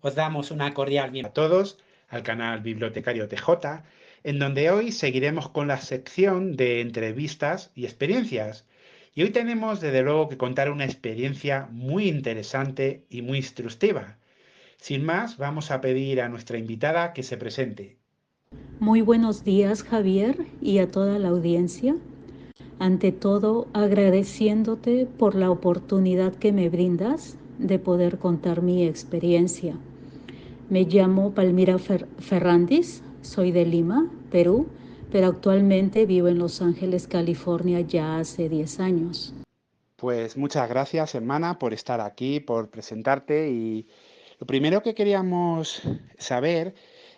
Os damos una cordial bienvenida a todos al canal Bibliotecario TJ, en donde hoy seguiremos con la sección de entrevistas y experiencias. Y hoy tenemos, desde luego, que contar una experiencia muy interesante y muy instructiva. Sin más, vamos a pedir a nuestra invitada que se presente. Muy buenos días, Javier, y a toda la audiencia. Ante todo, agradeciéndote por la oportunidad que me brindas de poder contar mi experiencia. Me llamo Palmira Ferrandis, soy de Lima, Perú, pero actualmente vivo en Los Ángeles, California, ya hace 10 años. Pues muchas gracias, hermana, por estar aquí, por presentarte. Y lo primero que queríamos saber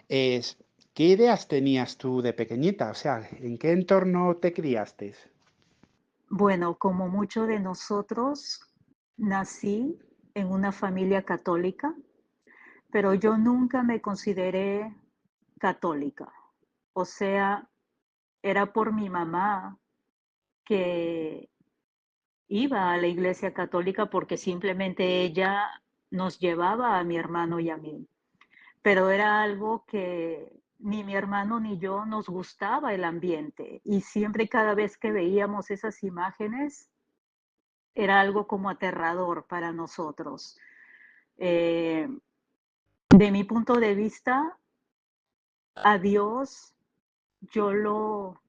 es, ¿qué ideas tenías tú de pequeñita? O sea, ¿en qué entorno te criaste? Bueno, como muchos de nosotros, nací en una familia católica, pero yo nunca me consideré católica. O sea, era por mi mamá que iba a la iglesia católica porque simplemente ella nos llevaba a mi hermano y a mí. Pero era algo que ni mi hermano ni yo nos gustaba el ambiente. Y siempre cada vez que veíamos esas imágenes, era algo como aterrador para nosotros. Eh, de mi punto de vista, a Dios yo lo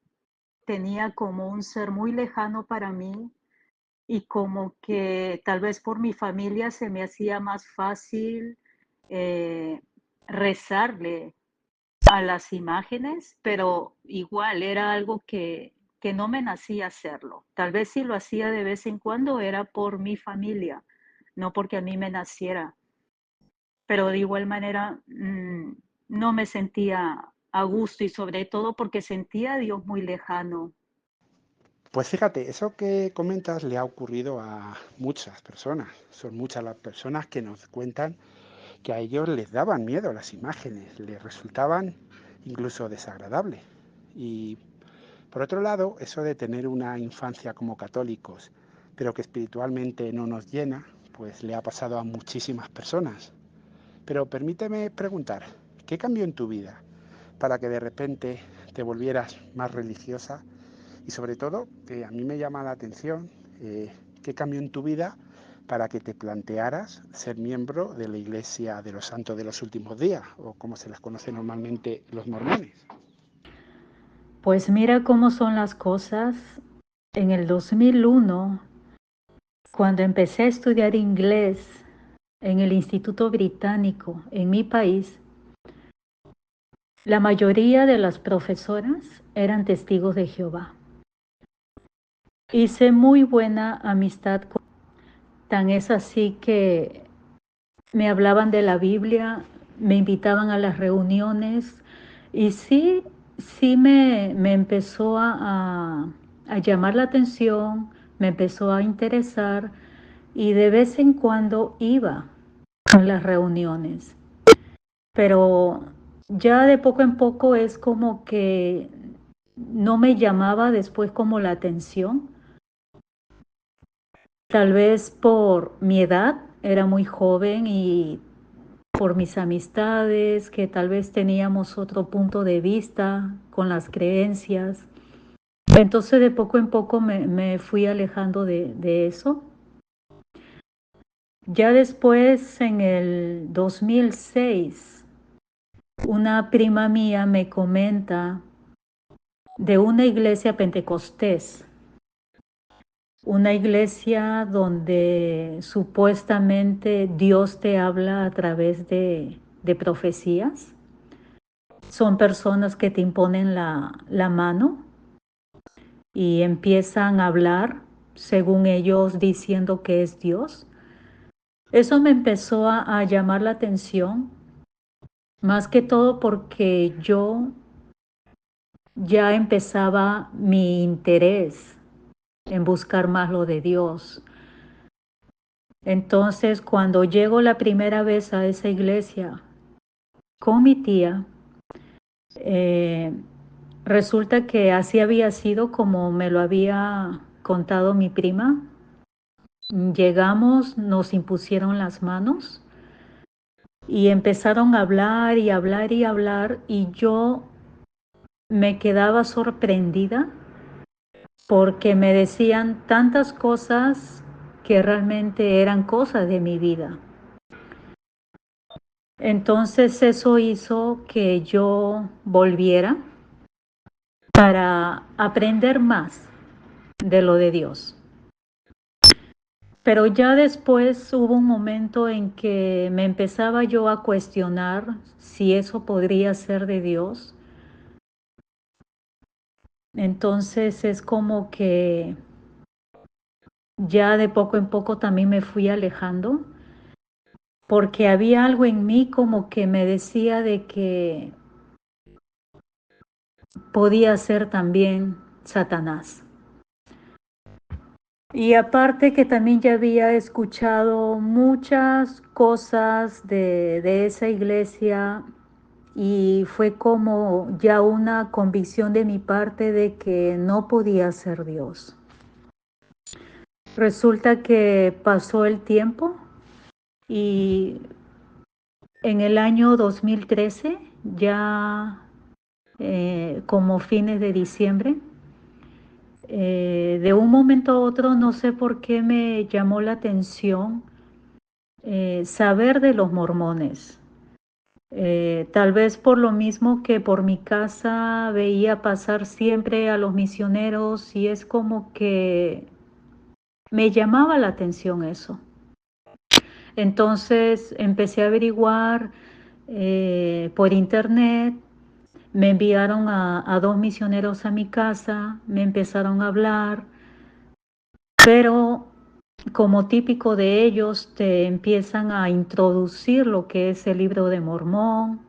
tenía como un ser muy lejano para mí y como que tal vez por mi familia se me hacía más fácil eh, rezarle a las imágenes, pero igual era algo que no me nacía hacerlo. Tal vez si lo hacía de vez en cuando era por mi familia, no porque a mí me naciera, pero de igual manera no me sentía a gusto y sobre todo porque sentía a Dios muy lejano. Pues fíjate, eso que comentas le ha ocurrido a muchas personas. Son muchas las personas que nos cuentan que a ellos les daban miedo las imágenes, les resultaban incluso desagradables. Y por otro lado, eso de tener una infancia como católicos, pero que espiritualmente no nos llena, pues le ha pasado a muchísimas personas. Pero permíteme preguntar, ¿qué cambió en tu vida para que de repente te volvieras más religiosa? Y sobre todo, a mí me llama la atención, ¿qué cambió en tu vida para que te plantearas ser miembro de la Iglesia de los Santos de los Últimos Días, o como se les conoce normalmente, los mormones? Pues mira cómo son las cosas. En el 2001, cuando empecé a estudiar inglés en el Instituto Británico en mi país, la mayoría de las profesoras eran testigos de Jehová. Hice muy buena amistad con tan es así que me hablaban de la Biblia, me invitaban a las reuniones y sí me empezó a llamar la atención, me empezó a interesar y de vez en cuando iba a las reuniones. Pero ya de poco en poco es como que no me llamaba después como la atención. Tal vez por mi edad, era muy joven y por mis amistades, que tal vez teníamos otro punto de vista con las creencias. Entonces de poco en poco me fui alejando de eso. Ya después, en el 2006, una prima mía me comenta de una iglesia pentecostés, una iglesia donde supuestamente Dios te habla a través de profecías. Son personas que te imponen la mano y empiezan a hablar según ellos diciendo que es Dios. Eso me empezó a llamar la atención, más que todo porque yo ya empezaba mi interés en buscar más lo de Dios. Entonces, cuando llego la primera vez a esa iglesia con mi tía, eh, resulta que así había sido como me lo había contado mi prima. Llegamos, nos impusieron las manos y empezaron a hablar y hablar y hablar y yo me quedaba sorprendida porque me decían tantas cosas que realmente eran cosas de mi vida. Entonces eso hizo que yo volviera para aprender más de lo de Dios. Pero ya después hubo un momento en que me empezaba yo a cuestionar si eso podría ser de Dios. Entonces es como que ya de poco en poco también me fui alejando, porque había algo en mí como que me decía de que podía ser también Satanás. Y aparte que también ya había escuchado muchas cosas de esa iglesia y fue como ya una convicción de mi parte de que no podía ser Dios. Resulta que pasó el tiempo y en el año 2013, ya como fines de diciembre, de un momento a otro no sé por qué me llamó la atención saber de los mormones. Tal vez por lo mismo que por mi casa veía pasar siempre a los misioneros y es como que me llamaba la atención eso. Entonces empecé a averiguar por internet, me enviaron a dos misioneros a mi casa, me empezaron a hablar, pero como típico de ellos te empiezan a introducir lo que es el libro de Mormón,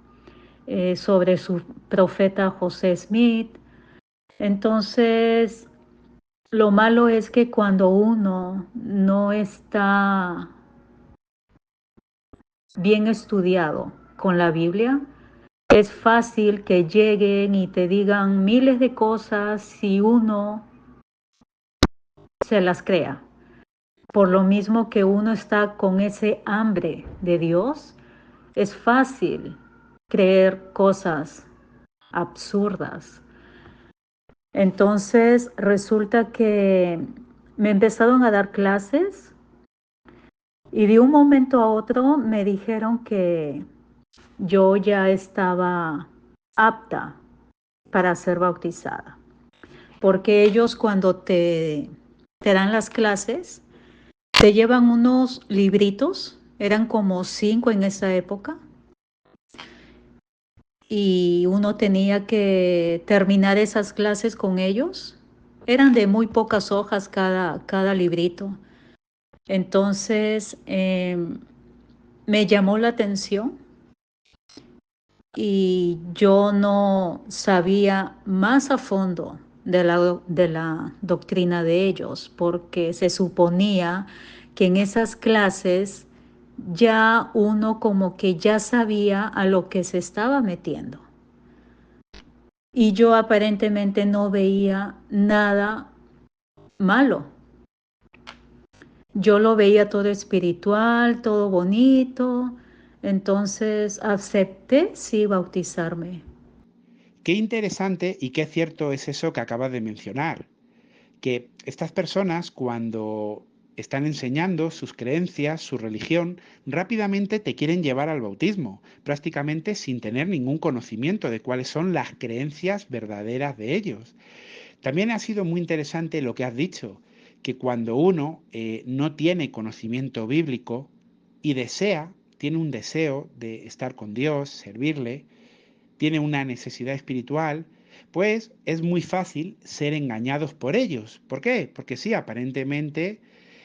sobre su profeta José Smith. Entonces, lo malo es que cuando uno no está bien estudiado con la Biblia, es fácil que lleguen y te digan miles de cosas si uno se las crea. Por lo mismo que uno está con ese hambre de Dios, es fácil creer cosas absurdas. Entonces resulta que me empezaron a dar clases y de un momento a otro me dijeron que yo ya estaba apta para ser bautizada. Porque ellos cuando te dan las clases, te llevan unos libritos, eran como 5 en esa época, y uno tenía que terminar esas clases con ellos. Eran de muy pocas hojas cada librito. Entonces me llamó la atención y yo no sabía más a fondo de la doctrina de ellos, porque se suponía que en esas clases ya uno como que ya sabía a lo que se estaba metiendo. Y yo aparentemente no veía nada malo. Yo lo veía todo espiritual, todo bonito, entonces acepté sí bautizarme. Qué interesante y qué cierto es eso que acabas de mencionar, que estas personas cuando están enseñando sus creencias, su religión, rápidamente te quieren llevar al bautismo, prácticamente sin tener ningún conocimiento de cuáles son las creencias verdaderas de ellos. También ha sido muy interesante lo que has dicho, que cuando uno no tiene conocimiento bíblico y tiene un deseo de estar con Dios, servirle, tiene una necesidad espiritual, pues es muy fácil ser engañados por ellos. ¿Por qué? Porque sí, aparentemente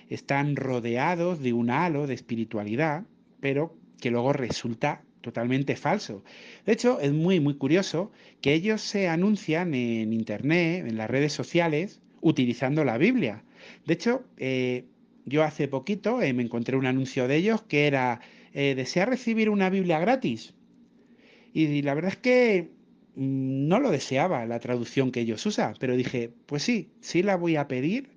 están rodeados de un halo de espiritualidad, pero que luego resulta totalmente falso. De hecho, es muy curioso que ellos se anuncian en Internet, en las redes sociales, utilizando la Biblia. De hecho, yo hace poquito me encontré un anuncio de ellos que era, ¿desea recibir una Biblia gratis? Y la verdad es que no lo deseaba la traducción que ellos usan, pero dije, pues sí, sí la voy a pedir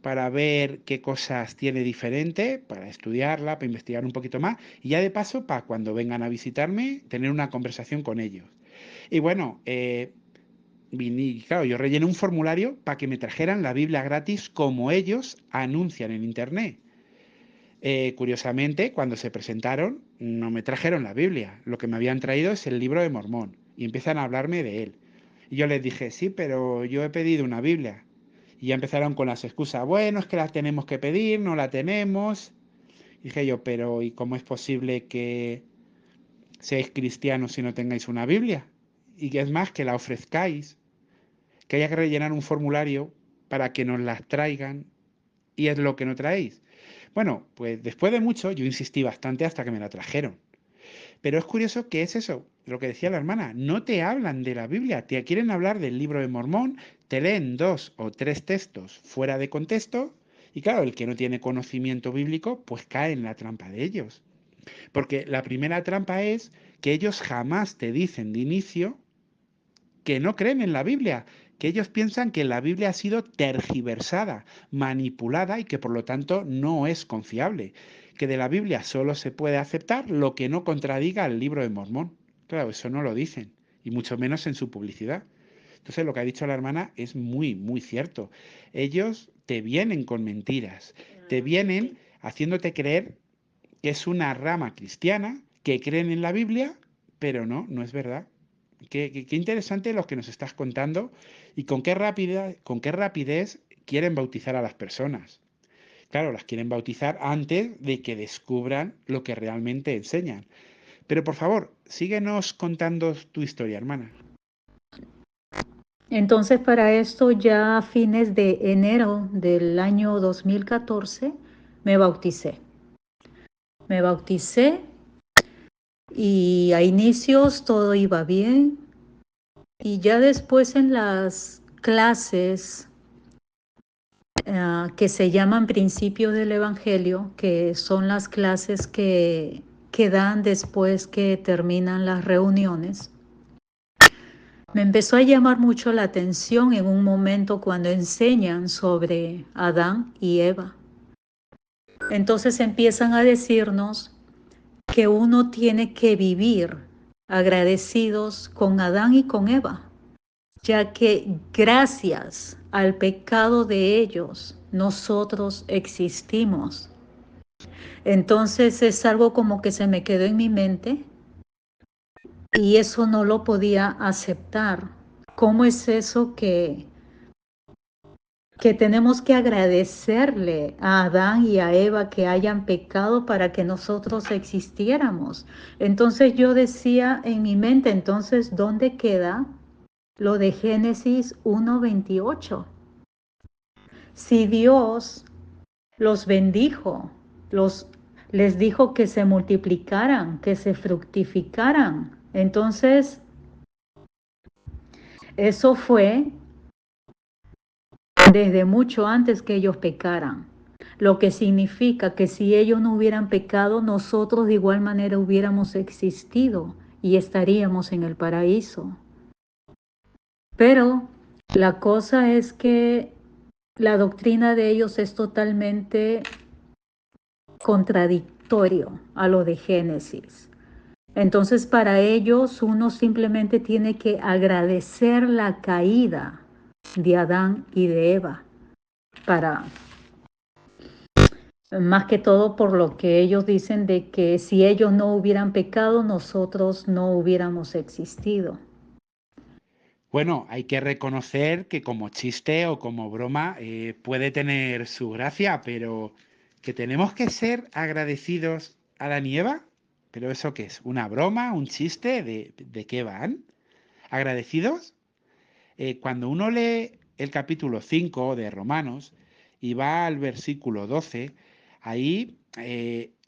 para ver qué cosas tiene diferente, para estudiarla, para investigar un poquito más y ya de paso para cuando vengan a visitarme tener una conversación con ellos. Y bueno, claro, yo rellené un formulario para que me trajeran la Biblia gratis como ellos anuncian en Internet. Curiosamente, cuando se presentaron, no me trajeron la Biblia. Lo que me habían traído es el libro de Mormón y empiezan a hablarme de él. Y yo les dije, sí, pero yo he pedido una Biblia. Y ya empezaron con las excusas, bueno, es que la tenemos que pedir, no la tenemos. Y dije yo, pero ¿y cómo es posible que seáis cristianos si no tengáis una Biblia? Y que es más, que la ofrezcáis, que haya que rellenar un formulario para que nos las traigan y es lo que no traéis. Bueno, pues después de mucho yo insistí bastante hasta que me la trajeron. Pero es curioso que es eso, lo que decía la hermana, no te hablan de la Biblia, te quieren hablar del libro de Mormón, te leen 2 o 3 textos fuera de contexto y claro, el que no tiene conocimiento bíblico pues cae en la trampa de ellos. Porque la primera trampa es que ellos jamás te dicen de inicio que no creen en la Biblia, que ellos piensan que la Biblia ha sido tergiversada, manipulada y que por lo tanto no es confiable, que de la Biblia solo se puede aceptar lo que no contradiga al libro de Mormón. Claro, eso no lo dicen, y mucho menos en su publicidad. Entonces lo que ha dicho la hermana es muy, muy cierto. Ellos te vienen con mentiras, te vienen haciéndote creer que es una rama cristiana, que creen en la Biblia, pero no, no es verdad. Qué interesante lo que nos estás contando y con qué rapidez quieren bautizar a las personas. Claro, las quieren bautizar antes de que descubran lo que realmente enseñan. Pero por favor, síguenos contando tu historia, hermana. Entonces, para esto, ya a fines de enero del año 2014, me bauticé. Me bauticé y a inicios todo iba bien. Y ya después en las clases que se llaman principios del Evangelio, que son las clases que dan después que terminan las reuniones, me empezó a llamar mucho la atención en un momento cuando enseñan sobre Adán y Eva. Entonces empiezan a decirnos que uno tiene que vivir agradecidos con Adán y con Eva, ya que gracias al pecado de ellos nosotros existimos. Entonces es algo como que se me quedó en mi mente y eso no lo podía aceptar. ¿Cómo es eso que tenemos que agradecerle a Adán y a Eva que hayan pecado para que nosotros existiéramos? Entonces yo decía en mi mente, entonces, ¿dónde queda lo de Génesis 1:28? Si Dios los bendijo, les dijo que se multiplicaran, que se fructificaran, entonces eso fue desde mucho antes que ellos pecaran. Lo que significa que si ellos no hubieran pecado, nosotros de igual manera hubiéramos existido y estaríamos en el paraíso. Pero la cosa es que la doctrina de ellos es totalmente contradictorio a lo de Génesis. Entonces, para ellos uno simplemente tiene que agradecer la caída de Adán y de Eva, para más que todo por lo que ellos dicen de que si ellos no hubieran pecado, nosotros no hubiéramos existido. Bueno, hay que reconocer que como chiste o como broma puede tener su gracia, pero que tenemos que ser agradecidos a Adán y Eva. ¿Pero eso qué es? ¿Una broma? ¿Un chiste? ¿De qué van? ¿Agradecidos? Cuando uno lee el capítulo 5 de Romanos y va al versículo 12, ahí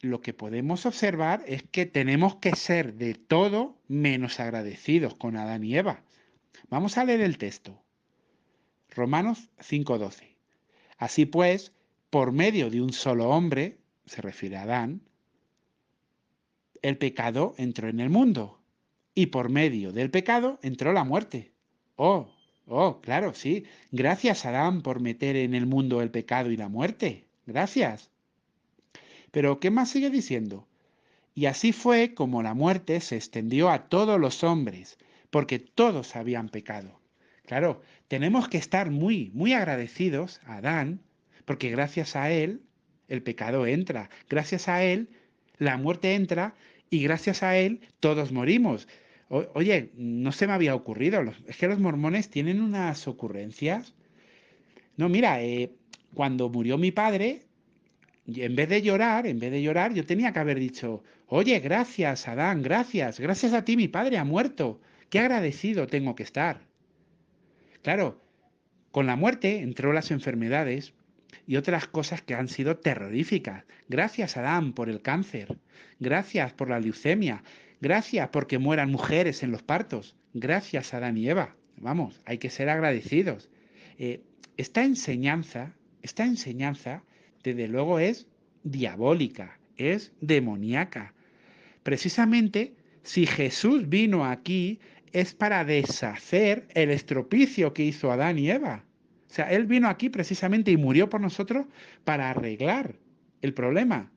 lo que podemos observar es que tenemos que ser de todo menos agradecidos con Adán y Eva. Vamos a leer el texto. Romanos 5:12. Así pues, por medio de un solo hombre, se refiere a Adán, el pecado entró en el mundo y por medio del pecado entró la muerte. Oh, Oh, claro, sí. Gracias, Adán, por meter en el mundo el pecado y la muerte. Gracias. Pero, ¿qué más sigue diciendo? Y así fue como la muerte se extendió a todos los hombres, porque todos habían pecado. Claro, tenemos que estar muy, muy agradecidos a Adán, porque gracias a él el pecado entra, gracias a él la muerte entra y gracias a él todos morimos. Oye, no se me había ocurrido, es que los mormones tienen unas ocurrencias. No, mira, cuando murió mi padre, y en vez de llorar, yo tenía que haber dicho, oye, gracias, Adán, gracias, gracias a ti mi padre ha muerto. Qué agradecido tengo que estar. Claro, con la muerte entró las enfermedades y otras cosas que han sido terroríficas. Gracias, Adán, por el cáncer. Gracias por la leucemia. Gracias porque mueran mujeres en los partos. Gracias, Adán y Eva. Vamos, hay que ser agradecidos. Eh, esta enseñanza, esta enseñanza, desde luego es diabólica, es demoníaca. Precisamente, si Jesús vino aquí es para deshacer el estropicio que hizo Adán y Eva. O sea, Él vino aquí precisamente y murió por nosotros para arreglar el problema.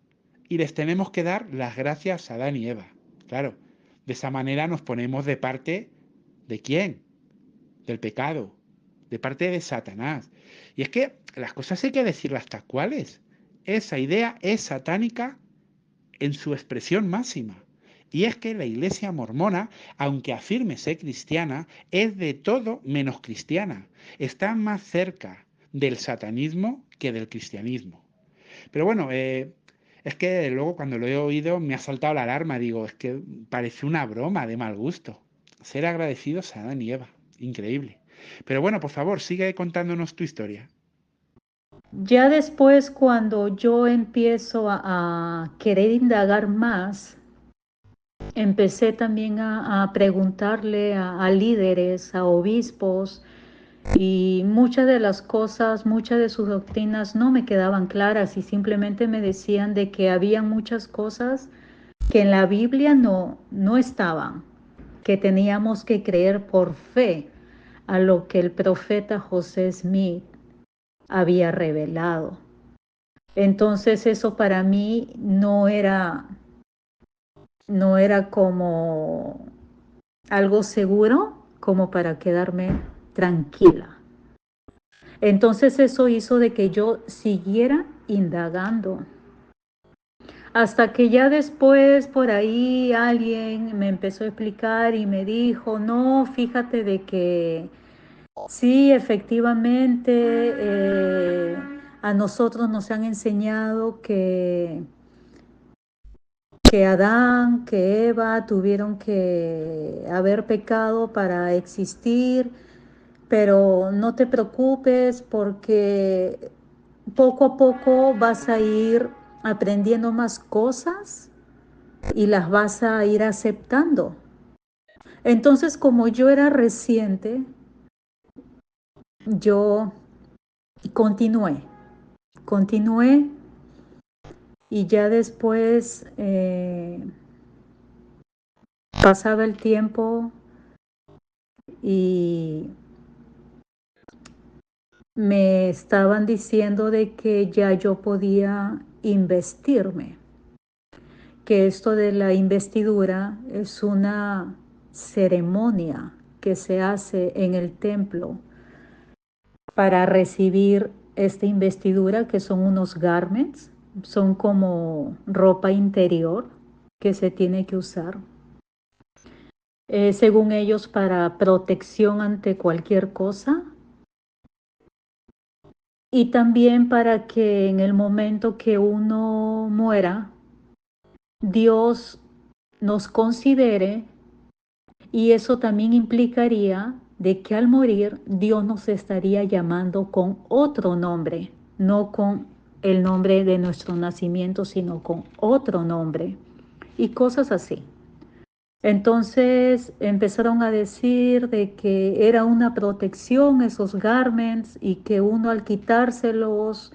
Y les tenemos que dar las gracias a Adán y Eva. Claro, de esa manera nos ponemos de parte de quién, del pecado, de parte de Satanás. Y es que las cosas hay que decirlas tal cuales. Esa idea es satánica en su expresión máxima. Y es que la Iglesia mormona, aunque afirme ser cristiana, es de todo menos cristiana. Está más cerca del satanismo que del cristianismo. Pero bueno, es que luego cuando lo he oído me ha saltado la alarma. Digo, es que parece una broma de mal gusto. Ser agradecidos a Adán y Eva. Increíble. Pero bueno, por favor, sigue contándonos tu historia. Ya después, cuando yo empiezo a querer indagar más, empecé también a preguntarle a líderes, a obispos, y muchas de las cosas, muchas de sus doctrinas no me quedaban claras y simplemente me decían de que había muchas cosas que en la Biblia no estaban, que teníamos que creer por fe a lo que el profeta José Smith había revelado. Entonces eso para mí no era como algo seguro como para quedarme tranquila. Entonces eso hizo de que yo siguiera indagando. Hasta que ya después por ahí alguien me empezó a explicar y me dijo, no, fíjate de que sí, efectivamente, a nosotros nos han enseñado que Adán, que Eva tuvieron que haber pecado para existir, pero no te preocupes porque poco a poco vas a ir aprendiendo más cosas y las vas a ir aceptando. Entonces, como yo era reciente, yo continué, continué y ya después pasaba el tiempo y me estaban diciendo de que ya yo podía investirme, que esto de la investidura es una ceremonia que se hace en el templo para recibir esta investidura, que son unos garments, son como ropa interior que se tiene que usar, según ellos, para protección ante cualquier cosa y también para que en el momento que uno muera, Dios nos considere, y eso también implicaría de que al morir Dios nos estaría llamando con otro nombre, no con el nombre de nuestro nacimiento, sino con otro nombre y cosas así. Entonces empezaron a decir de que era una protección esos garments y que uno al quitárselos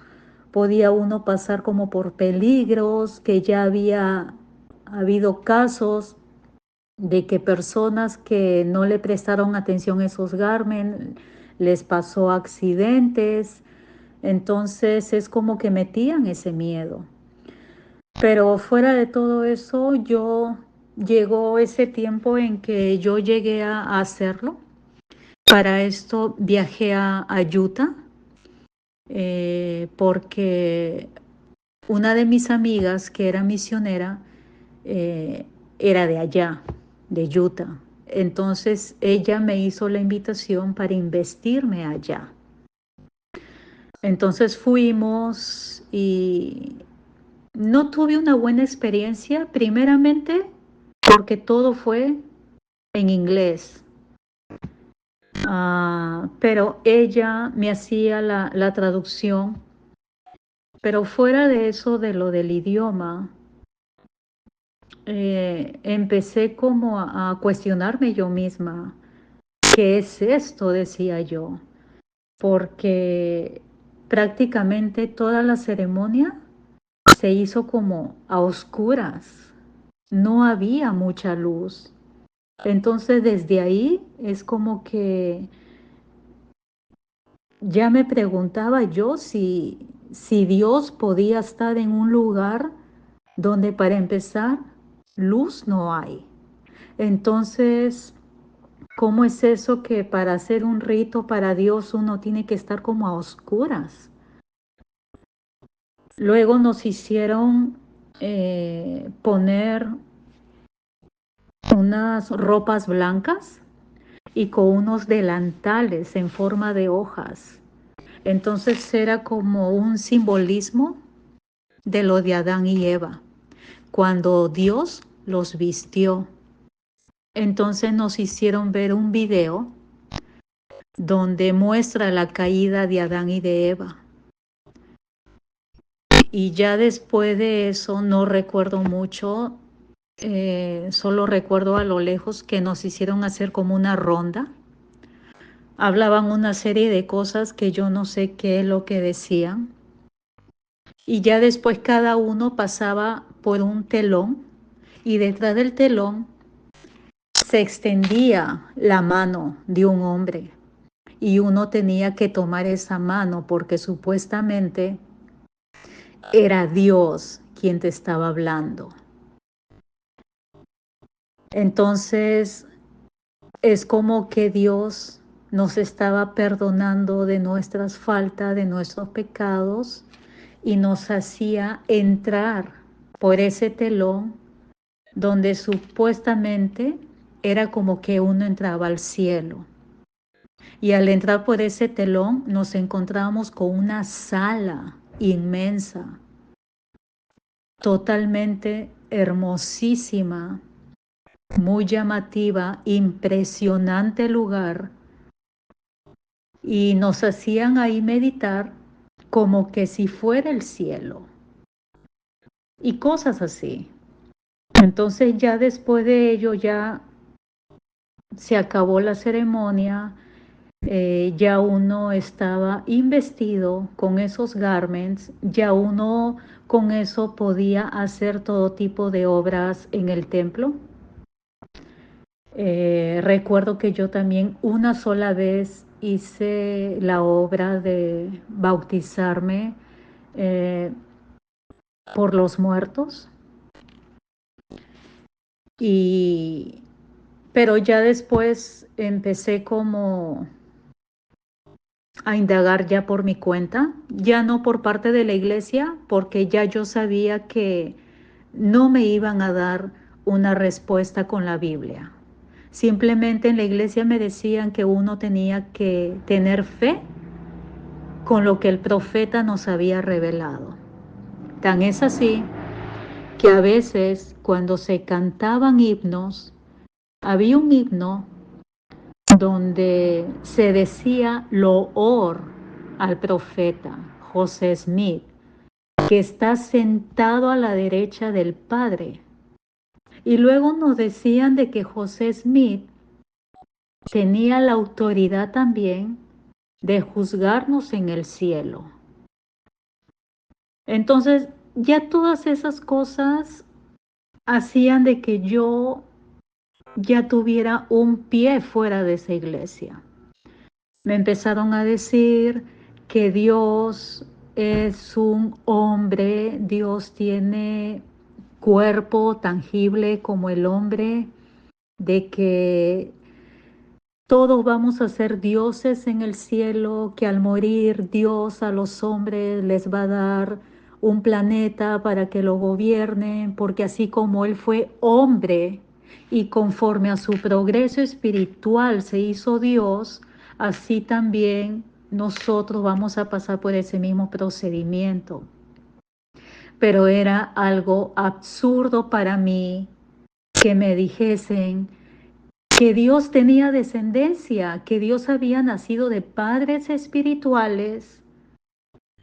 podía uno pasar como por peligros, que ya había habido casos de que personas que no le prestaron atención a esos garments les pasó accidentes, entonces es como que metían ese miedo. Pero fuera de todo eso, llegó ese tiempo en que yo llegué a hacerlo. Para esto viajé a Utah, porque una de mis amigas que era misionera era de allá, de Utah. Entonces ella me hizo la invitación para investirme allá. Entonces fuimos y no tuve una buena experiencia, primeramente porque todo fue en inglés. Pero ella me hacía la traducción. Pero fuera de eso, de lo del idioma, empecé como a cuestionarme yo misma. ¿Qué es esto? Decía yo. Porque prácticamente toda la ceremonia se hizo como a oscuras. No había mucha luz. Entonces desde ahí es como que ya me preguntaba yo si Dios podía estar en un lugar donde para empezar luz no hay. Entonces, ¿cómo es eso que para hacer un rito para Dios uno tiene que estar como a oscuras? Luego nos hicieron poner unas ropas blancas y con unos delantales en forma de hojas. Entonces era como un simbolismo de lo de Adán y Eva, cuando Dios los vistió. Entonces nos hicieron ver un video donde muestra la caída de Adán y de Eva. Y ya después de eso no recuerdo mucho, solo recuerdo a lo lejos que nos hicieron hacer como una ronda. Hablaban una serie de cosas que yo no sé qué es lo que decían. Y ya después cada uno pasaba por un telón y detrás del telón se extendía la mano de un hombre y uno tenía que tomar esa mano porque supuestamente era Dios quien te estaba hablando. Entonces es como que Dios nos estaba perdonando de nuestras faltas, de nuestros pecados y nos hacía entrar por ese telón donde supuestamente era como que uno entraba al cielo. Y al entrar por ese telón nos encontramos con una sala inmensa, totalmente hermosísima, muy llamativa, impresionante lugar. Y nos hacían ahí meditar como que si fuera el cielo y cosas así. Entonces ya después de ello ya se acabó la ceremonia. Ya uno estaba investido con esos garments, ya uno con eso podía hacer todo tipo de obras en el templo. Recuerdo que yo también una sola vez hice la obra de bautizarme eh, por los muertos, y, pero ya después empecé como a indagar ya por mi cuenta, ya no por parte de la iglesia, porque ya yo sabía que no me iban a dar una respuesta con la Biblia. Simplemente en la iglesia me decían que uno tenía que tener fe con lo que el profeta nos había revelado. Tan es así que a veces cuando se cantaban himnos, había un himno donde se decía loor al profeta José Smith, que está sentado a la derecha del Padre. Y luego nos decían de que José Smith tenía la autoridad también de juzgarnos en el cielo. Entonces, ya todas esas cosas hacían de que yo ya tuviera un pie fuera de esa iglesia. Me empezaron a decir que Dios es un hombre, Dios tiene cuerpo tangible como el hombre, de que todos vamos a ser dioses en el cielo, que al morir Dios a los hombres les va a dar un planeta para que lo gobiernen, porque así como Él fue hombre y conforme a su progreso espiritual se hizo Dios, así también nosotros vamos a pasar por ese mismo procedimiento. Pero era algo absurdo para mí que me dijesen que Dios tenía descendencia, que Dios había nacido de padres espirituales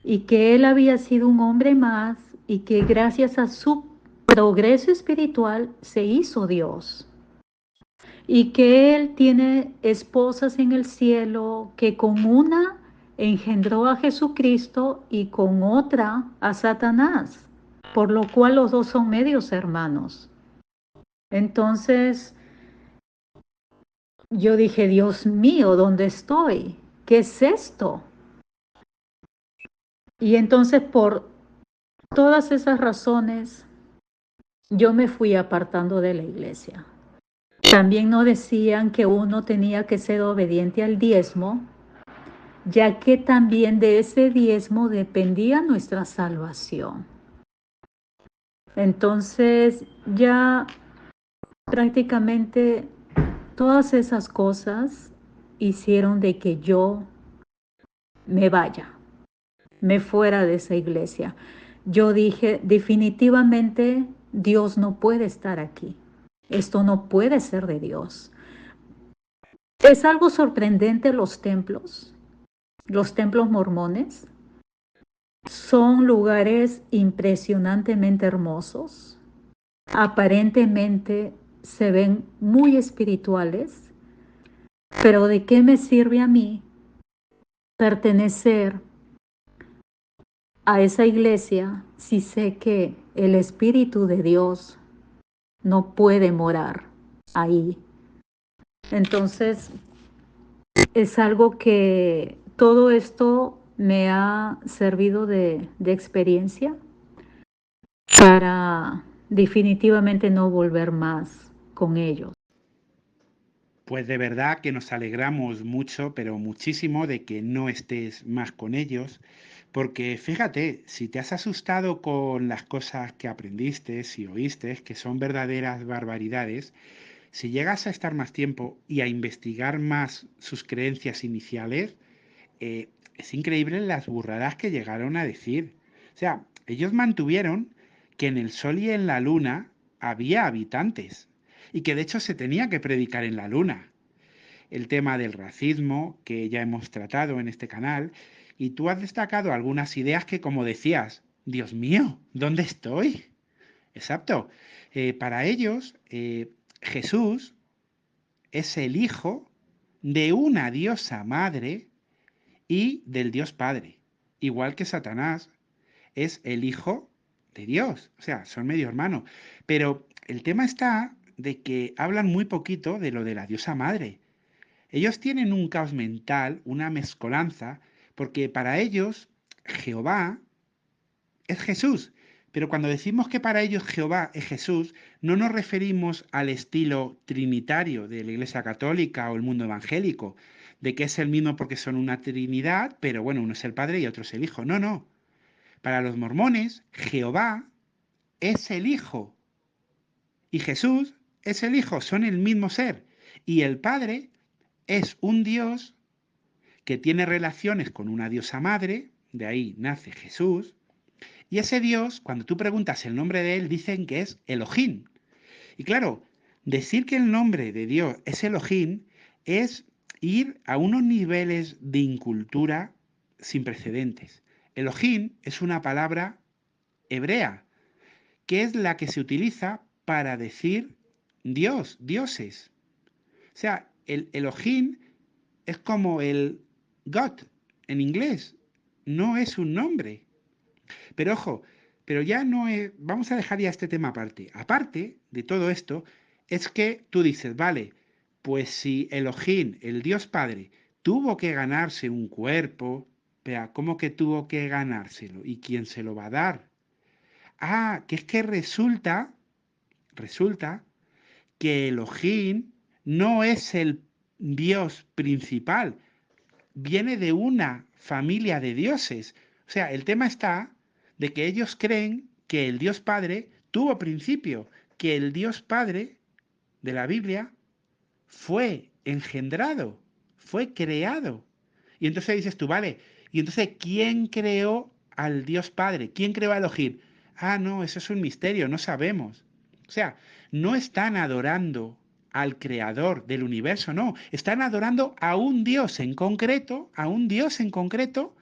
y que Él había sido un hombre más y que gracias a su progreso espiritual se hizo Dios. Y que Él tiene esposas en el cielo, que con una engendró a Jesucristo y con otra a Satanás, por lo cual los dos son medios hermanos. Entonces, yo dije, Dios mío, ¿dónde estoy? ¿Qué es esto? Y entonces por todas esas razones, yo me fui apartando de la iglesia. También nos decían que uno tenía que ser obediente al diezmo, ya que también de ese diezmo dependía nuestra salvación. Entonces ya prácticamente todas esas cosas hicieron de que yo me vaya, me fuera de esa iglesia. Yo dije, definitivamente Dios no puede estar aquí. Esto no puede ser de Dios. Es algo sorprendente los templos mormones. Son lugares impresionantemente hermosos. Aparentemente se ven muy espirituales, pero ¿de qué me sirve a mí pertenecer a esa iglesia si sé que el Espíritu de Dios no puede morar ahí? Entonces, es algo que todo esto me ha servido de experiencia para definitivamente no volver más con ellos. Pues de verdad que nos alegramos mucho, pero muchísimo, de que no estés más con ellos, porque fíjate, si te has asustado con las cosas que aprendiste y oíste, que son verdaderas barbaridades, si llegas a estar más tiempo y a investigar más sus creencias iniciales, es increíble las burradas que llegaron a decir. O sea, ellos mantuvieron que en el Sol y en la Luna había habitantes y que de hecho se tenía que predicar en la Luna. El tema del racismo, que ya hemos tratado en este canal, y tú has destacado algunas ideas que, como decías, Dios mío, ¿dónde estoy? Exacto. Para ellos, Jesús es el hijo de una diosa madre y del Dios Padre. Igual que Satanás es el hijo de Dios. O sea, son medio hermanos. Pero el tema está de que hablan muy poquito de lo de la diosa madre. Ellos tienen un caos mental, una mezcolanza, porque para ellos Jehová es Jesús. Pero cuando decimos que para ellos Jehová es Jesús, no nos referimos al estilo trinitario de la Iglesia Católica o el mundo evangélico, de que es el mismo porque son una trinidad, pero bueno, uno es el Padre y otro es el Hijo. No, no. Para los mormones, Jehová es el Hijo y Jesús es el Hijo, son el mismo ser. Y el Padre es un Dios que tiene relaciones con una diosa madre, de ahí nace Jesús, y ese Dios, cuando tú preguntas el nombre de él, dicen que es Elohim. Y claro, decir que el nombre de Dios es Elohim es ir a unos niveles de incultura sin precedentes. Elohim es una palabra hebrea, que es la que se utiliza para decir Dios, dioses. O sea, el Elohim es como el God en inglés, no es un nombre. Pero ojo, pero ya no es, vamos a dejar ya este tema aparte. Aparte de todo esto, es que tú dices, vale, pues si Elohim, el Dios Padre, tuvo que ganarse un cuerpo. Vea, ¿cómo que tuvo que ganárselo? ¿Y quién se lo va a dar? Ah, que es que resulta que Elohim no es el Dios principal, viene de una familia de dioses. O sea, el tema está de que ellos creen que el Dios Padre tuvo principio, que el Dios Padre de la Biblia fue engendrado, fue creado. Y entonces dices tú, vale, y entonces, ¿quién creó al Dios Padre? ¿Quién creó a Elohim? Ah, no, eso es un misterio, no sabemos. O sea, no están adorando al creador del universo, no, están adorando a un Dios en concreto, a un Dios en concreto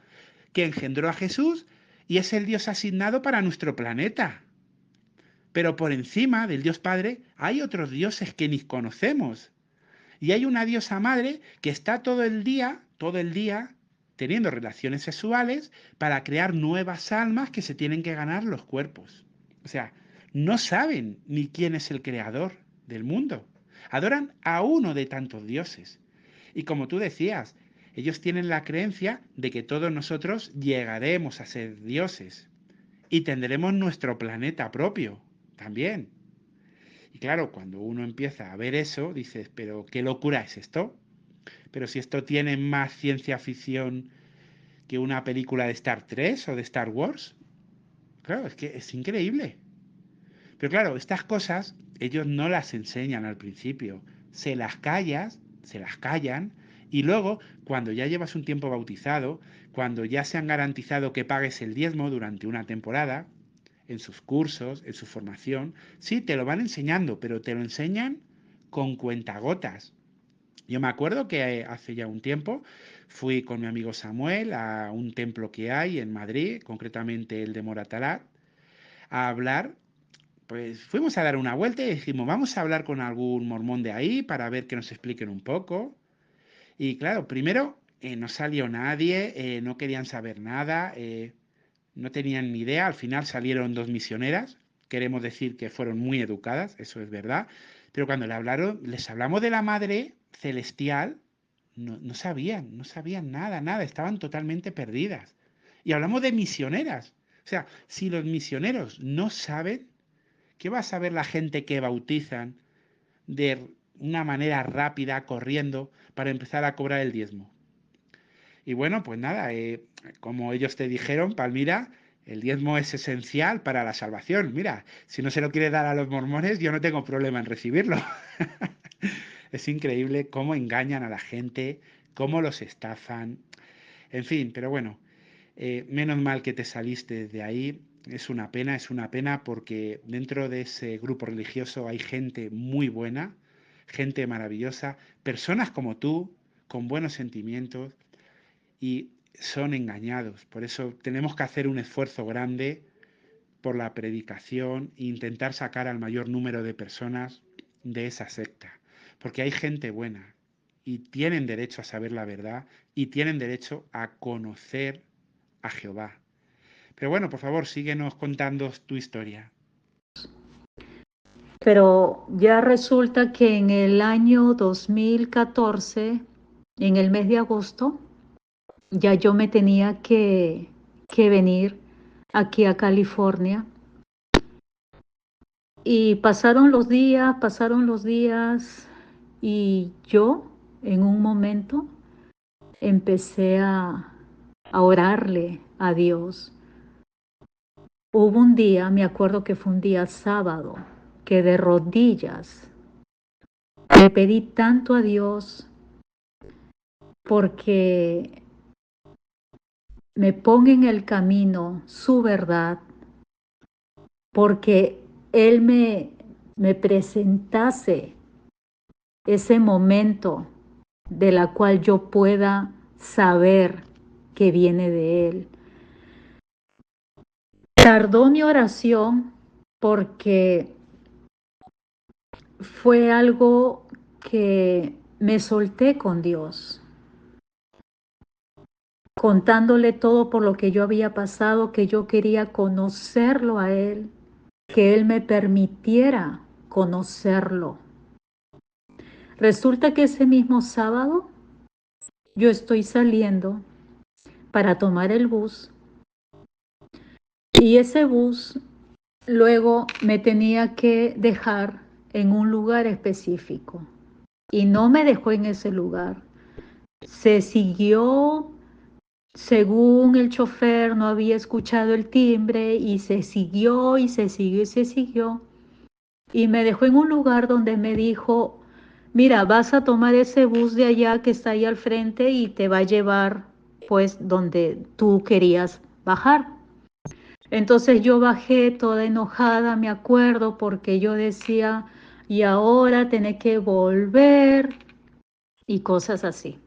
que engendró a Jesús y es el Dios asignado para nuestro planeta. Pero por encima del Dios Padre hay otros dioses que ni conocemos. Y hay una diosa madre que está todo el día, teniendo relaciones sexuales para crear nuevas almas que se tienen que ganar los cuerpos. O sea, no saben ni quién es el creador del mundo. Adoran a uno de tantos dioses. Y como tú decías, ellos tienen la creencia de que todos nosotros llegaremos a ser dioses y tendremos nuestro planeta propio también. Y claro, cuando uno empieza a ver eso, dices, pero ¿qué locura es esto? Pero si esto tiene más ciencia ficción que una película de Star Trek o de Star Wars, claro, es que es increíble. Pero claro, estas cosas ellos no las enseñan al principio, se las callan y luego, cuando ya llevas un tiempo bautizado, cuando ya se han garantizado que pagues el diezmo durante una temporada, en sus cursos, en su formación, sí, te lo van enseñando, pero te lo enseñan con cuentagotas. Yo me acuerdo que hace ya un tiempo fui con mi amigo Samuel a un templo que hay en Madrid, concretamente el de Moratalaz, a hablar. Pues fuimos a dar una vuelta y dijimos, vamos a hablar con algún mormón de ahí para ver que nos expliquen un poco. Y claro, primero no salió nadie, no querían saber nada, no tenían ni idea. Al final salieron dos misioneras. Queremos decir que fueron muy educadas, eso es verdad. Pero cuando les hablamos de la Madre Celestial, no sabían nada, nada. Estaban totalmente perdidas. Y hablamos de misioneras. O sea, si los misioneros no saben, ¿qué va a saber la gente que bautizan de una manera rápida, corriendo, para empezar a cobrar el diezmo? Y bueno, pues nada, como ellos te dijeron, Palmira, el diezmo es esencial para la salvación. Mira, si no se lo quiere dar a los mormones, yo no tengo problema en recibirlo. Es increíble cómo engañan a la gente, cómo los estafan, en fin, pero bueno, menos mal que te saliste de ahí. Es una pena porque dentro de ese grupo religioso hay gente muy buena, gente maravillosa, personas como tú, con buenos sentimientos y son engañados. Por eso tenemos que hacer un esfuerzo grande por la predicación e intentar sacar al mayor número de personas de esa secta. Porque hay gente buena y tienen derecho a saber la verdad y tienen derecho a conocer a Jehová. Pero bueno, por favor, síguenos contando tu historia. Pero ya resulta que en el año 2014, en el mes de agosto, ya yo me tenía que venir aquí a California. Y pasaron los días y yo en un momento empecé a orarle a Dios. Hubo un día, me acuerdo que fue un día sábado, que de rodillas le pedí tanto a Dios porque me ponga en el camino su verdad, porque Él me presentase ese momento de la cual yo pueda saber que viene de Él. Tardó mi oración porque fue algo que me solté con Dios, contándole todo por lo que yo había pasado, que yo quería conocerlo a Él, que Él me permitiera conocerlo. Resulta que ese mismo sábado yo estoy saliendo para tomar el bus y ese bus luego me tenía que dejar en un lugar específico y no me dejó en ese lugar. Se siguió, según el chofer no había escuchado el timbre y se siguió y se siguió y se siguió y me dejó en un lugar donde me dijo, mira, vas a tomar ese bus de allá que está ahí al frente y te va a llevar pues donde tú querías bajar. Entonces yo bajé toda enojada, me acuerdo, porque yo decía, y ahora tenés que volver y cosas así.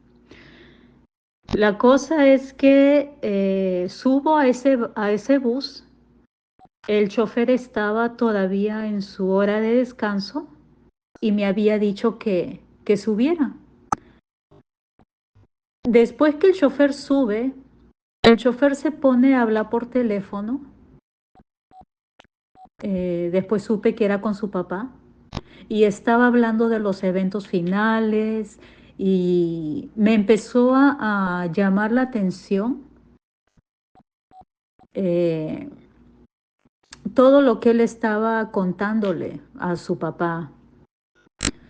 La cosa es que subo a ese bus, el chofer estaba todavía en su hora de descanso y me había dicho que subiera. Después que el chofer sube, el chofer se pone a hablar por teléfono. Después supe que era con su papá y estaba hablando de los eventos finales y me empezó a llamar la atención eh, todo lo que él estaba contándole a su papá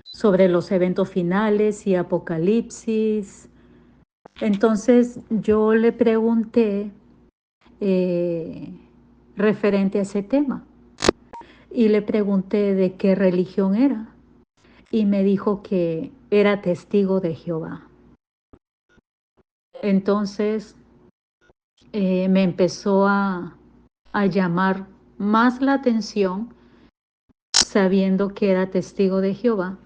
sobre los eventos finales y apocalipsis. Entonces yo le pregunté eh, referente a ese tema y le pregunté de qué religión era y me dijo que era testigo de Jehová. Entonces me empezó a llamar más la atención sabiendo que era testigo de Jehová.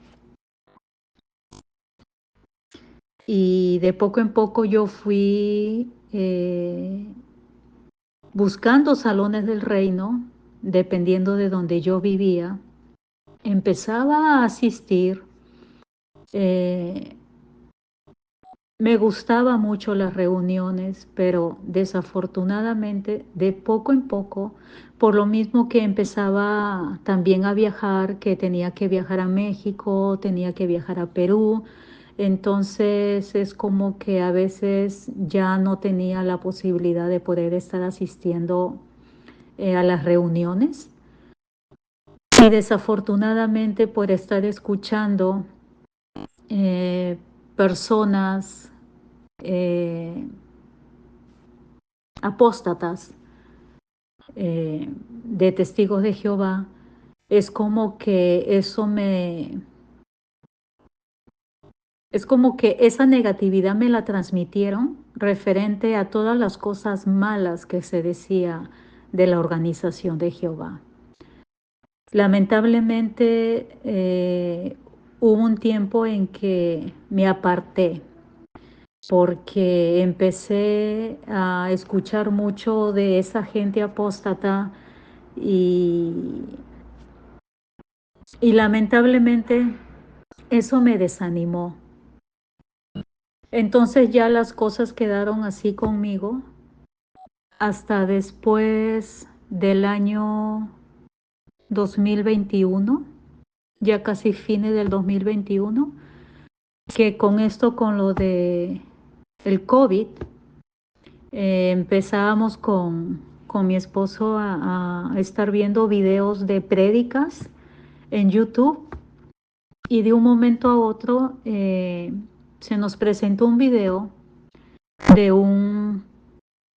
Y de poco en poco yo fui buscando salones del reino, dependiendo de donde yo vivía. Empezaba a asistir. eh, Me gustaba mucho las reuniones, pero desafortunadamente de poco en poco, por lo mismo que empezaba también a viajar, que tenía que viajar a México, tenía que viajar a Perú, entonces es como que a veces ya no tenía la posibilidad de poder estar asistiendo a las reuniones. Y desafortunadamente por estar escuchando eh, personas eh, apóstatas de testigos de Jehová, es como que es como que esa negatividad me la transmitieron referente a todas las cosas malas que se decía de la organización de Jehová. Lamentablemente hubo un tiempo en que me aparté porque empecé a escuchar mucho de esa gente apóstata y, y lamentablemente eso me desanimó. Entonces ya las cosas quedaron así conmigo hasta después del año 2021, ya casi fines del 2021, que con esto, con lo de el COVID, empezábamos con mi esposo a estar viendo videos de prédicas en YouTube y de un momento a otro se nos presentó un video de un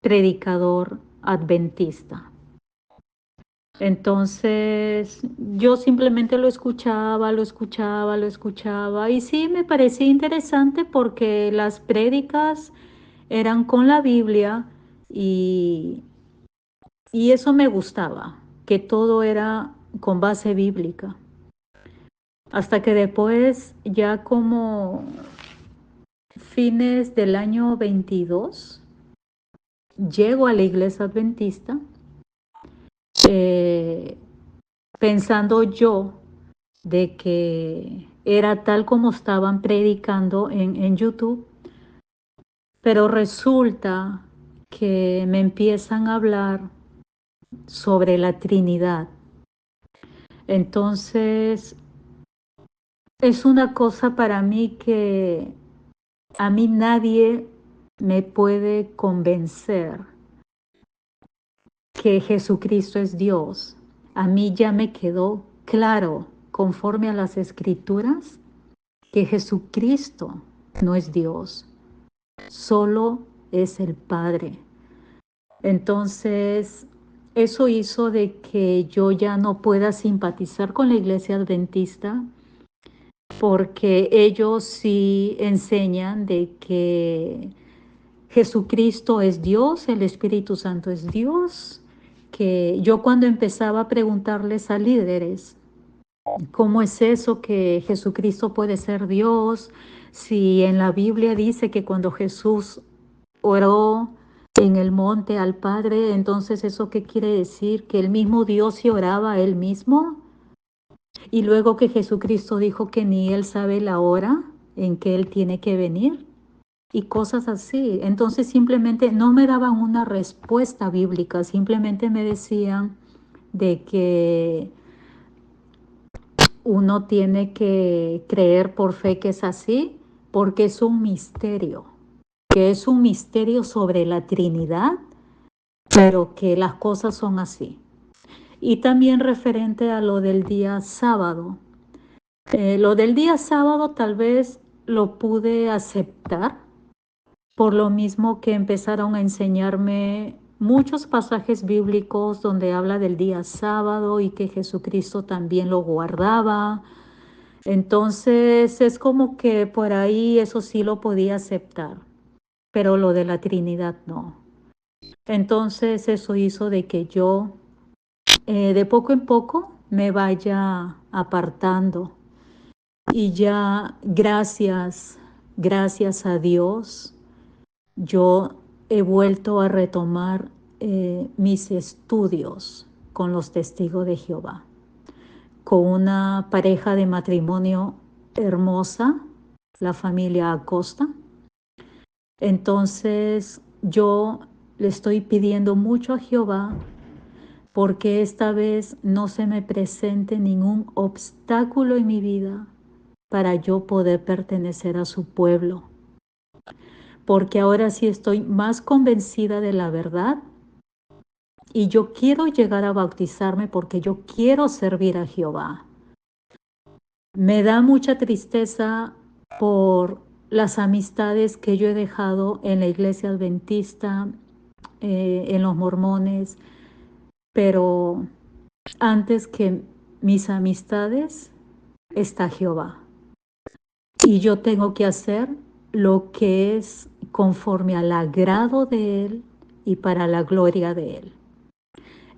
predicador adventista. Entonces yo simplemente lo escuchaba, lo escuchaba, lo escuchaba y sí me parecía interesante porque las prédicas eran con la Biblia y, y eso me gustaba, que todo era con base bíblica. Hasta que después, ya como fines del año 22, llego a la iglesia adventista eh, pensando yo de que era tal como estaban predicando en YouTube, pero resulta que me empiezan a hablar sobre la Trinidad. Entonces, es una cosa para mí que A mí nadie me puede convencer que Jesucristo es Dios. A mí ya me quedó claro, conforme a las Escrituras, que Jesucristo no es Dios, solo es el Padre. Entonces, eso hizo de que yo ya no pueda simpatizar con la iglesia adventista, porque ellos sí enseñan de que Jesucristo es Dios, el Espíritu Santo es Dios, que yo cuando empezaba a preguntarles a líderes, ¿cómo es eso que Jesucristo puede ser Dios? Si en la Biblia dice que cuando Jesús oró en el monte al Padre, entonces ¿eso qué quiere decir? ¿Que el mismo Dios se oraba a él mismo? Y luego que Jesucristo dijo que ni él sabe la hora en que él tiene que venir y cosas así. Entonces simplemente no me daban una respuesta bíblica, simplemente me decían de que uno tiene que creer por fe que es así, porque es un misterio, que es un misterio sobre la Trinidad, pero que las cosas son así. Y también referente a lo del día sábado. Lo del día sábado tal vez lo pude aceptar, por lo mismo que empezaron a enseñarme muchos pasajes bíblicos donde habla del día sábado y que Jesucristo también lo guardaba. Entonces es como que por ahí eso sí lo podía aceptar, pero lo de la Trinidad no. Entonces eso hizo de que yo de poco en poco me vaya apartando y ya gracias a Dios, yo he vuelto a retomar mis estudios con los testigos de Jehová, con una pareja de matrimonio hermosa, la familia Acosta. Entonces yo le estoy pidiendo mucho a Jehová porque esta vez no se me presente ningún obstáculo en mi vida para yo poder pertenecer a su pueblo, porque ahora sí estoy más convencida de la verdad y yo quiero llegar a bautizarme porque yo quiero servir a Jehová. Me da mucha tristeza por las amistades que yo he dejado en la iglesia adventista, en los mormones, pero antes que mis amistades está Jehová. Y yo tengo que hacer lo que es conforme al agrado de Él y para la gloria de Él.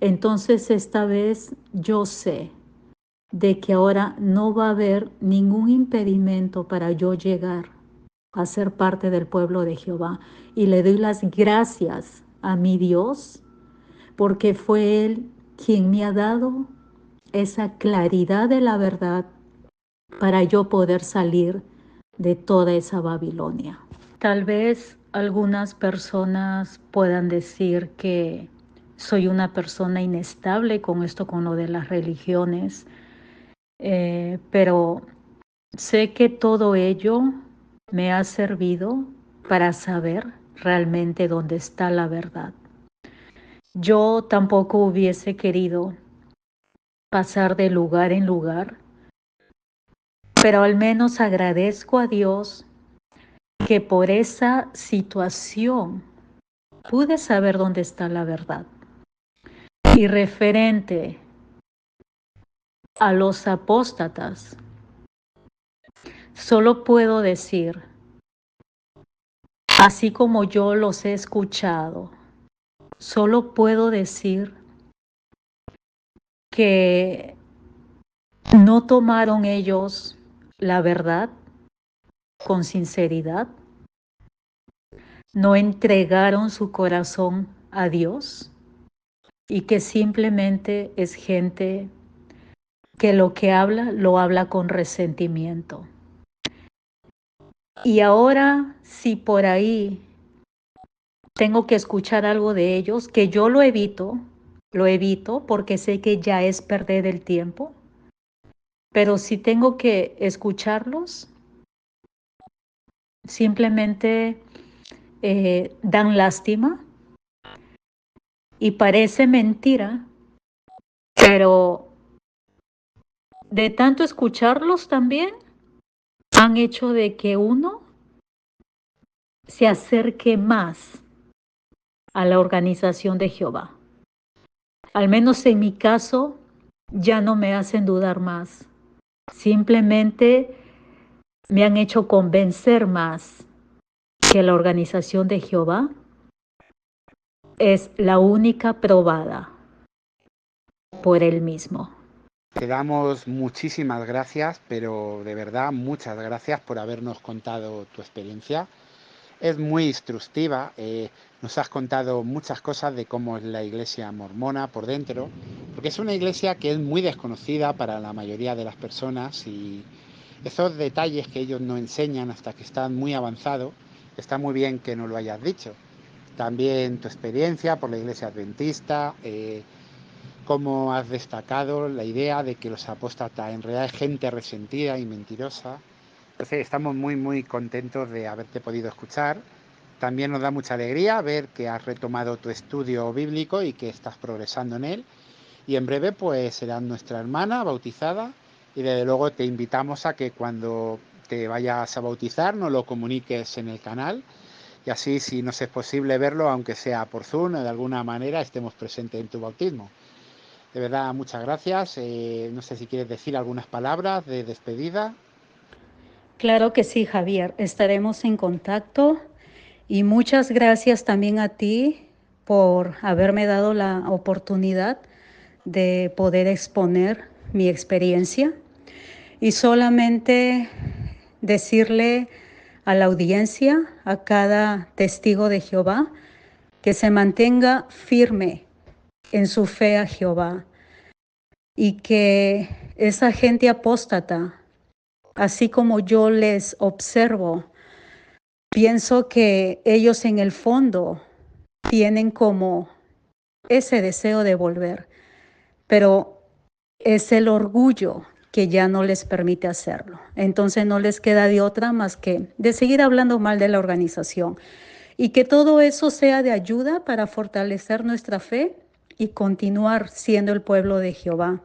Entonces esta vez yo sé de que ahora no va a haber ningún impedimento para yo llegar a ser parte del pueblo de Jehová. Y le doy las gracias a mi Dios porque fue Él quien me ha dado esa claridad de la verdad para yo poder salir de toda esa Babilonia. Tal vez algunas personas puedan decir que soy una persona inestable con esto, con lo de las religiones, pero sé que todo ello me ha servido para saber realmente dónde está la verdad. Yo tampoco hubiese querido pasar de lugar en lugar, pero al menos agradezco a Dios que por esa situación pude saber dónde está la verdad. Y referente a los apóstatas, solo puedo decir, así como yo los he escuchado, solo puedo decir que no tomaron ellos la verdad con sinceridad, no entregaron su corazón a Dios y que simplemente es gente que lo que habla lo habla con resentimiento. Y ahora, si por ahí tengo que escuchar algo de ellos, que yo lo evito porque sé que ya es perder el tiempo, pero si tengo que escucharlos, simplemente dan lástima y parece mentira, pero de tanto escucharlos también han hecho de que uno se acerque más a la organización de Jehová. Al menos en mi caso, ya no me hacen dudar más. Simplemente me han hecho convencer más que la organización de Jehová es la única probada por Él mismo. Te damos muchísimas gracias, pero de verdad muchas gracias por habernos contado tu experiencia. Es muy instructiva, nos has contado muchas cosas de cómo es la iglesia mormona por dentro, porque es una iglesia que es muy desconocida para la mayoría de las personas y esos detalles que ellos no enseñan hasta que están muy avanzados, está muy bien que nos lo hayas dicho. También tu experiencia por la iglesia adventista, cómo has destacado la idea de que los apóstatas en realidad es gente resentida y mentirosa. Entonces estamos muy contentos de haberte podido escuchar. También nos da mucha alegría ver que has retomado tu estudio bíblico y que estás progresando en él. Y en breve pues serás nuestra hermana bautizada y desde luego te invitamos a que cuando te vayas a bautizar nos lo comuniques en el canal y así si nos es posible verlo, aunque sea por Zoom o de alguna manera, estemos presentes en tu bautismo. De verdad, muchas gracias. No sé si quieres decir algunas palabras de despedida. Claro que sí, Javier, estaremos en contacto y muchas gracias también a ti por haberme dado la oportunidad de poder exponer mi experiencia y solamente decirle a la audiencia, a cada testigo de Jehová, que se mantenga firme en su fe a Jehová y que esa gente apóstata, así como yo les observo, pienso que ellos en el fondo tienen como ese deseo de volver, pero es el orgullo que ya no les permite hacerlo. Entonces no les queda de otra más que de seguir hablando mal de la organización y que todo eso sea de ayuda para fortalecer nuestra fe y continuar siendo el pueblo de Jehová.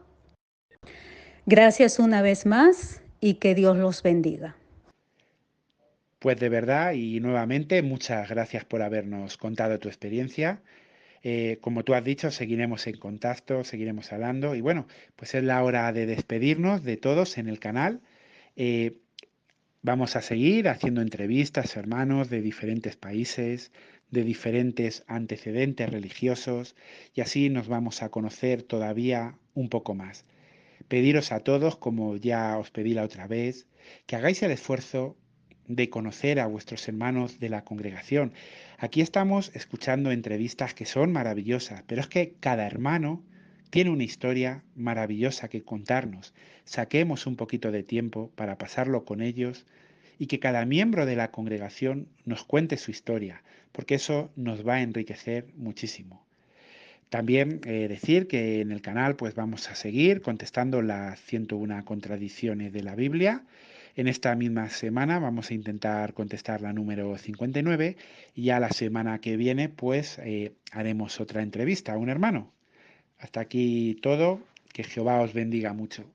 Gracias una vez más y que Dios los bendiga. Pues de verdad y nuevamente muchas gracias por habernos contado tu experiencia. Como tú has dicho, seguiremos en contacto, seguiremos hablando y bueno, pues es la hora de despedirnos de todos en el canal. Eh, Vamos a seguir haciendo entrevistas, hermanos, de diferentes países, de diferentes antecedentes religiosos y así nos vamos a conocer todavía un poco más. Pediros a todos, como ya os pedí la otra vez, que hagáis el esfuerzo de conocer a vuestros hermanos de la congregación. Aquí estamos escuchando entrevistas que son maravillosas, pero es que cada hermano tiene una historia maravillosa que contarnos. Saquemos un poquito de tiempo para pasarlo con ellos y que cada miembro de la congregación nos cuente su historia, porque eso nos va a enriquecer muchísimo. También decir que en el canal pues vamos a seguir contestando las 101 contradicciones de la Biblia. En esta misma semana vamos a intentar contestar la número 59 y ya la semana que viene pues haremos otra entrevista a un hermano. Hasta aquí todo, que Jehová os bendiga mucho.